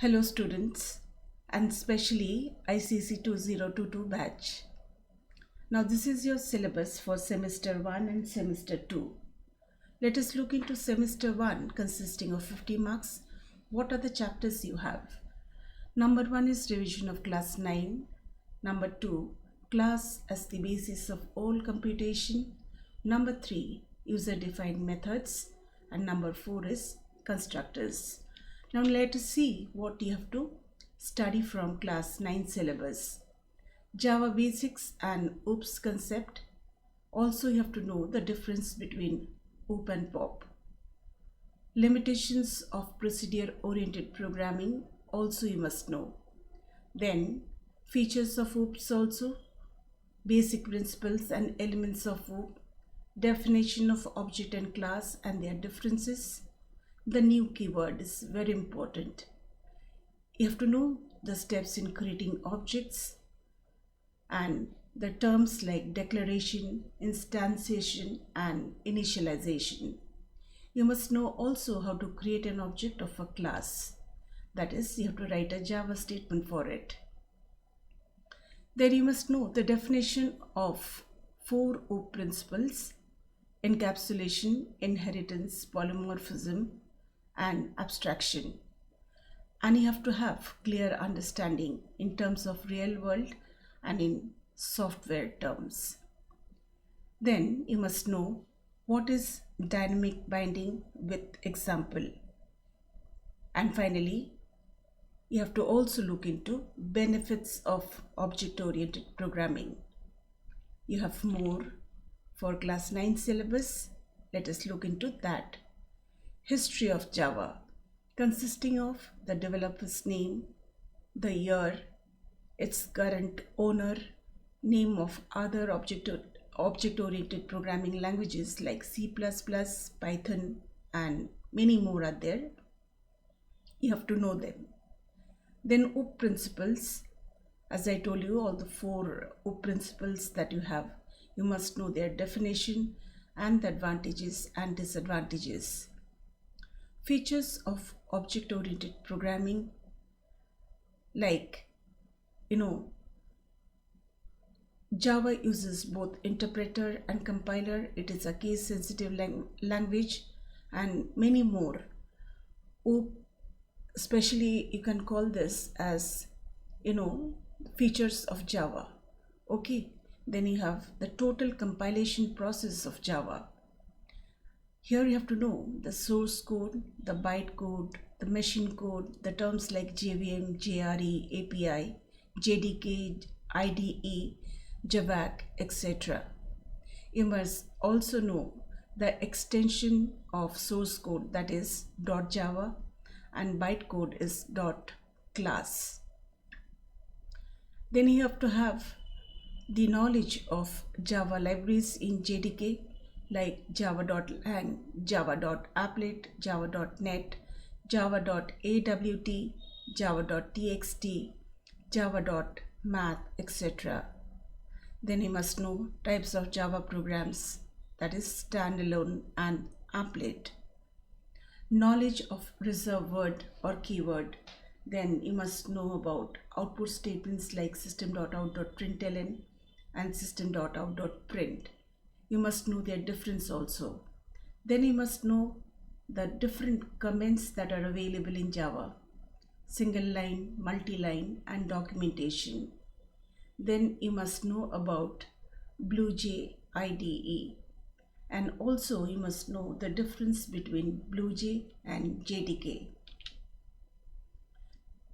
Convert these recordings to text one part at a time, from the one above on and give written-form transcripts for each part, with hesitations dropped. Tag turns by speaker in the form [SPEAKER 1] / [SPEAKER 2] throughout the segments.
[SPEAKER 1] Hello students and especially ICC 2022 batch. Now this is your syllabus for semester 1 and semester 2. Let us look into semester 1 consisting of 50 marks. What are the chapters you have? Number 1 is revision of class 9. Number 2, class as the basis of all computation. Number 3, user defined methods. And number 4 is constructors. Now let us see what you have to study from class 9 syllabus. Java basics and OOPS concept. Also you have to know the difference between OOP and POP. Limitations of procedure oriented programming also you must know. Then features of OOPS also, basic principles and elements of OOP, definition of object and class and their differences. The new keyword is very important. You have to know the steps in creating objects and the terms like declaration, instantiation and initialization. You must know also how to create an object of a class. That is, you have to write a Java statement for it. Then you must know the definition of 4 OOP principles: encapsulation, inheritance, polymorphism and abstraction. And you have to have clear understanding in terms of real world and in software terms. Then you must know what is dynamic binding with example. And finally, you have to also look into benefits of object-oriented programming. You have more for class 9 syllabus. Let us look into that. History of Java, consisting of the developer's name, the year, its current owner, name of other object-oriented programming languages like C++, Python and many more are there. You have to know them. Then OOP principles. As I told you, all the 4 OOP principles that you have, you must know their definition and the advantages and disadvantages. Features of object-oriented programming, like Java uses both interpreter and compiler. It is a case-sensitive language and many more. OOP, especially you can call this as features of Java. Okay, then you have the total compilation process of Java. Here you have to know the source code, the bytecode, the machine code, the terms like JVM, JRE, API, JDK, IDE, JAVAC, etc. You must also know the extension of source code, that is .java, and bytecode is .class. Then you have to have the knowledge of Java libraries in JDK like java.lang, java.applet, java.net, java.awt, java.txt, java.math, etc. Then you must know types of Java programs, that is standalone and applet. Knowledge of reserved word or keyword. Then you must know about output statements like system.out.println and system.out.print. You must know their difference also. Then you must know the different comments that are available in Java: single line, multi-line and documentation. Then you must know about BlueJ IDE, and also you must know the difference between BlueJ and JDK.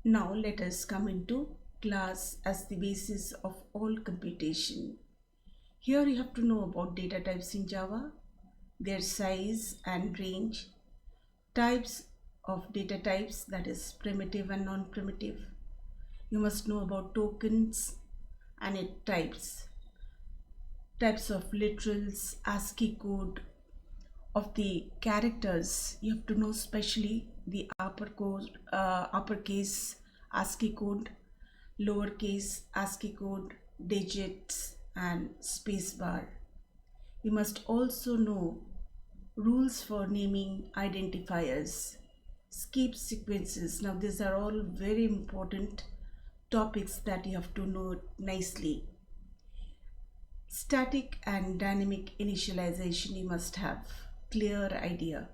[SPEAKER 1] Now let us come into class as the basis of all computation. Here you have to know about data types in Java, their size and range, types of data types, that is primitive and non-primitive. You must know about tokens and its types of literals, ASCII code. Of the characters, you have to know especially the uppercase ASCII code, lowercase ASCII code, digits and spacebar. You must also know rules for naming identifiers, skip sequences. Now these are all very important topics that you have to know nicely. Static and dynamic initialization, you must have clear idea.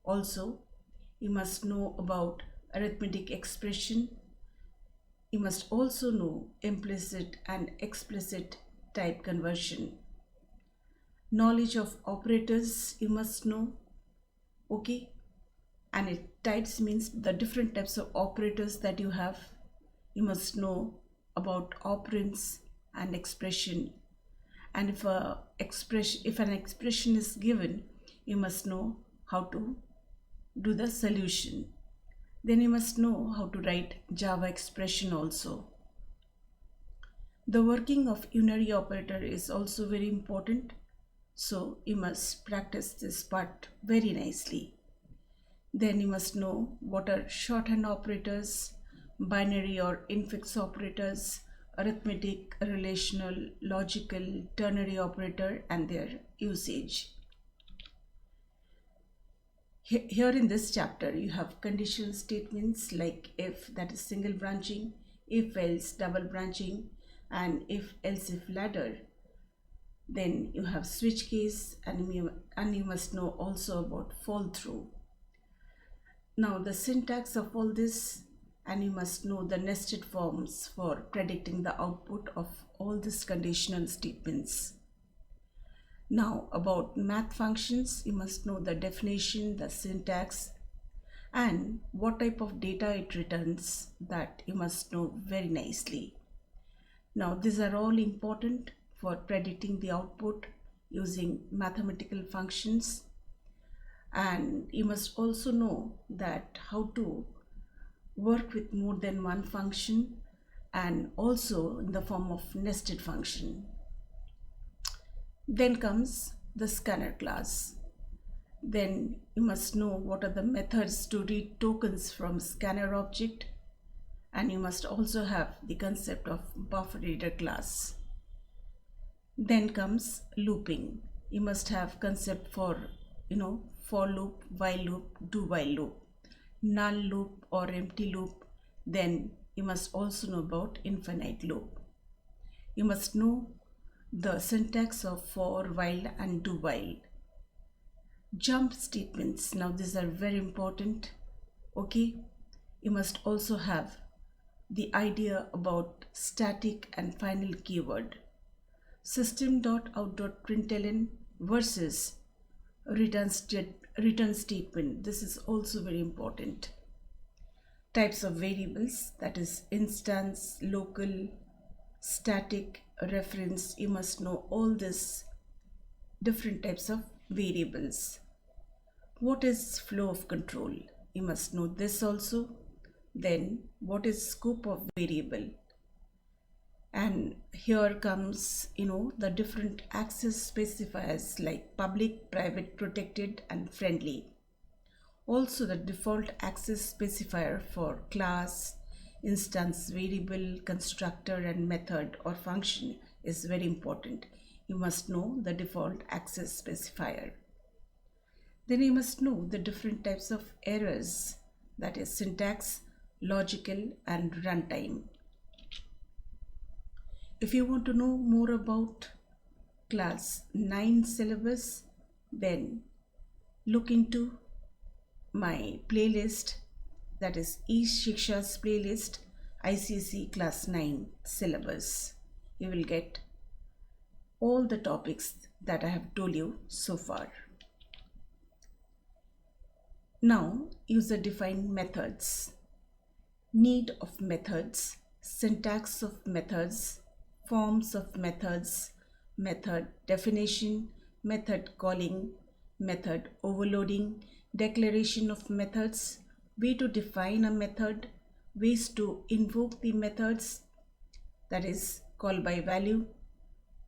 [SPEAKER 1] Also, you must know about arithmetic expression. You must also know implicit and explicit type conversion. Knowledge of operators you must know. Okay, and types means the different types of operators that you have. You must know about operands and expression. And if an expression is given, you must know how to do the solution. Then you must know how to write Java expression also. The working of unary operator is also very important, so you must practice this part very nicely. Then you must know what are shorthand operators, binary or infix operators, arithmetic, relational, logical, ternary operator, and their usage. Here in this chapter, you have conditional statements like if, that is single branching, if else, double branching, and if else if ladder. Then you have switch case, and you must know also about fall through. Now the syntax of all this, and you must know the nested forms for predicting the output of all these conditional statements. Now about math functions, you must know the definition, the syntax, and what type of data it returns, that you must know very nicely. Now these are all important for predicting the output using mathematical functions, and you must also know that how to work with more than one function and also in the form of nested function. Then comes the scanner class. Then you must know what are the methods to read tokens from scanner object, and you must also have the concept of buffer reader class. Then comes looping. You must have concept for for loop, while loop, do while loop, null loop or empty loop. Then you must also know about infinite loop. You must know the syntax of for, while, and do while. Jump statements, now these are very important. Okay, you must also have the idea about static and final keyword. System.out.println versus return statement, this is also very important. Types of variables, that is instance, local, static, reference. You must know all this different types of variables. What is flow of control? You must know this also. Then what is scope of variable? And here comes the different access specifiers like public, private, protected, and friendly. Also the default access specifier for class, instance, variable, constructor, and method or function is very important. You must know the default access specifier. Then you must know the different types of errors, that is syntax, logical, and runtime. If you want to know more about class 9 syllabus, then look into my playlist, that is eShiksha's playlist, ICSE class 9 syllabus. You will get all the topics that I have told you so far. Now, user-defined methods. Need of methods, syntax of methods, forms of methods, method definition, method calling, method overloading, declaration of methods, way to define a method, ways to invoke the methods, that is call by value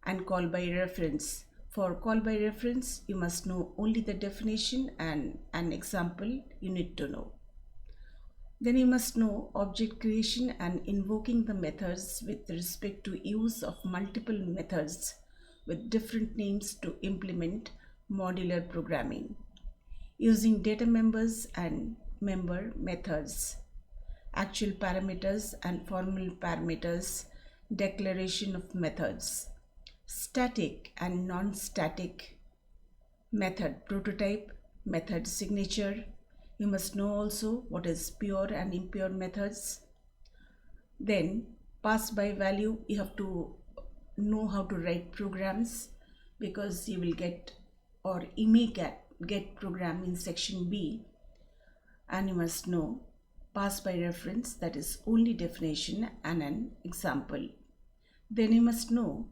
[SPEAKER 1] and call by reference. For call by reference, you must know only the definition and an example you need to know. Then you must know object creation and invoking the methods with respect to use of multiple methods with different names to implement modular programming. Using data members and member methods, actual parameters and formal parameters, declaration of methods, static and non-static method prototype, method signature. You must know also what is pure and impure methods. Then pass by value, you have to know how to write programs, because you will get, or you may get program in section B, and you must know pass by reference, that is only definition and an example. Then you must know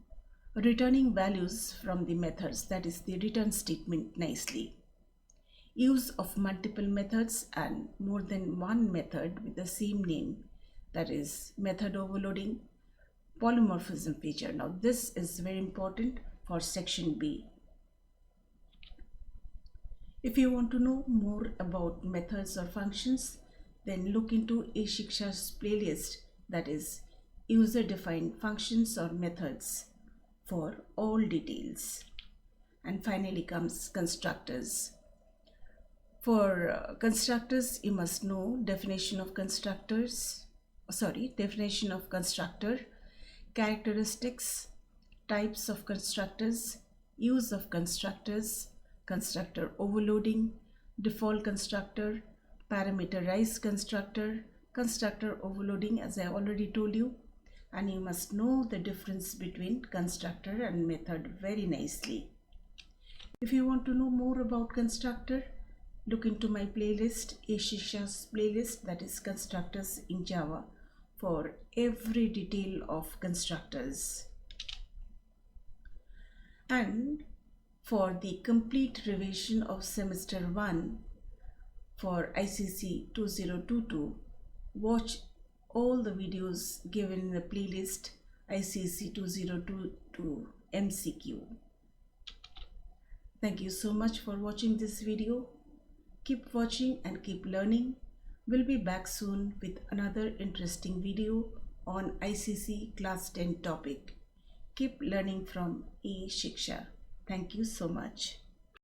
[SPEAKER 1] returning values from the methods, that is the return statement nicely. Use of multiple methods and more than one method with the same name, that is method overloading, polymorphism feature. Now this is very important for section B. If you want to know more about methods or functions, then look into eShiksha's playlist, that is user defined functions or methods, for all details. And finally comes constructors. For constructors, you must know definition of constructor, characteristics, types of constructors, use of constructors, constructor overloading, default constructor, parameterized constructor, constructor overloading, as I already told you. And you must know the difference between constructor and method very nicely. If you want to know more about constructor, look into my playlist, eShiksha's playlist, that is constructors in Java, for every detail of constructors. And for the complete revision of semester 1 for ICC 2022, watch all the videos given in the playlist ICC 2022 MCQ. Thank you so much for watching this video. Keep watching and keep learning. We'll be back soon with another interesting video on ICC Class 10 topic. Keep learning from eShiksha. Thank you so much.